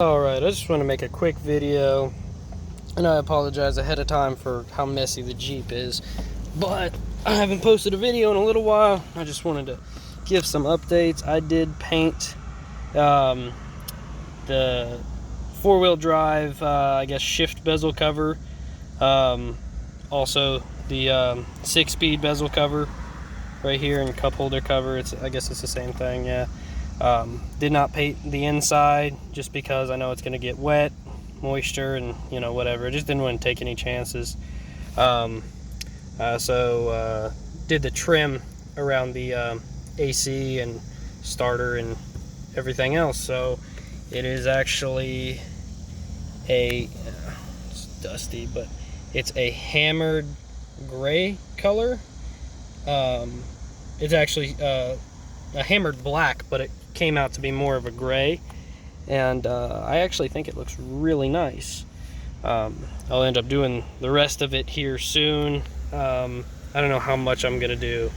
Alright, I just want to make a quick video, and I apologize ahead of time for how messy the Jeep is, but I haven't posted a video in a little while. I just wanted to give some updates. I did paint the four-wheel drive, I guess, shift bezel cover, also the 6-speed bezel cover right here, and cup holder cover. I guess it's the same thing, yeah. Did not paint the inside just because I know it's going to get wet, moisture, and whatever. I just didn't want to take any chances. So did the trim around the AC and starter and everything else. So it is actually it's dusty, but it's a hammered gray color. It's actually a hammered black, but it came out to be more of a gray, and I actually think it looks really nice. I'll end up doing the rest of it here soon. I don't know how much I'm gonna do.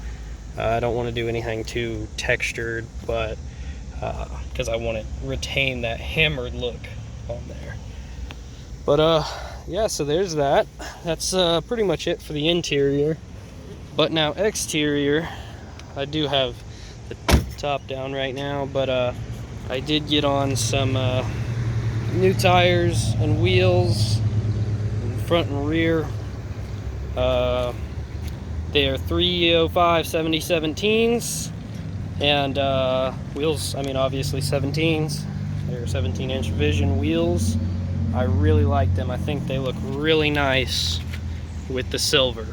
I don't want to do anything too textured, but because I want to retain that hammered look on there. But yeah, so there's that. That's pretty much it for the interior. But now exterior, I do have the top down right now, but I did get on some new tires and wheels in front and rear. They are 305 7017s, and wheels, I mean, obviously 17s. They're 17-inch Vision wheels. I really like them. I think they look really nice with the silver.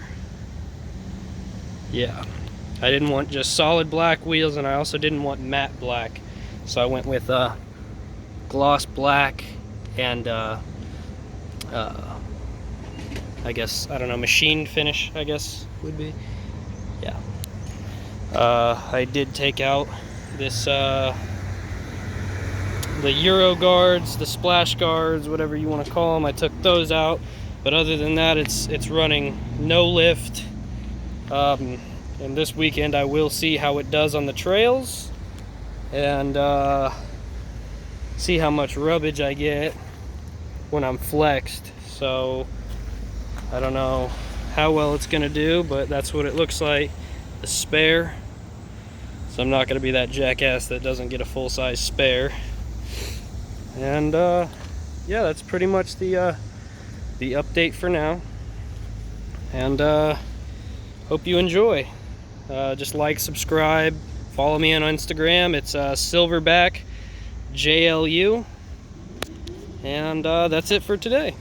Yeah, I didn't want just solid black wheels, and I also didn't want matte black, so I went with gloss black and I guess, I don't know, machined finish, I guess would be. Yeah. I did take out this the Euro guards, the splash guards, whatever you want to call them. I took those out, but other than that, it's running no lift. And this weekend I will see how it does on the trails, and see how much rubbage I get when I'm flexed. So I don't know how well it's gonna do, but that's what it looks like. The spare. So I'm not gonna be that jackass that doesn't get a full-size spare. And yeah, that's pretty much the update for now. And hope you enjoy. Just like, subscribe, follow me on Instagram. It's silverback JLU. And that's it for today.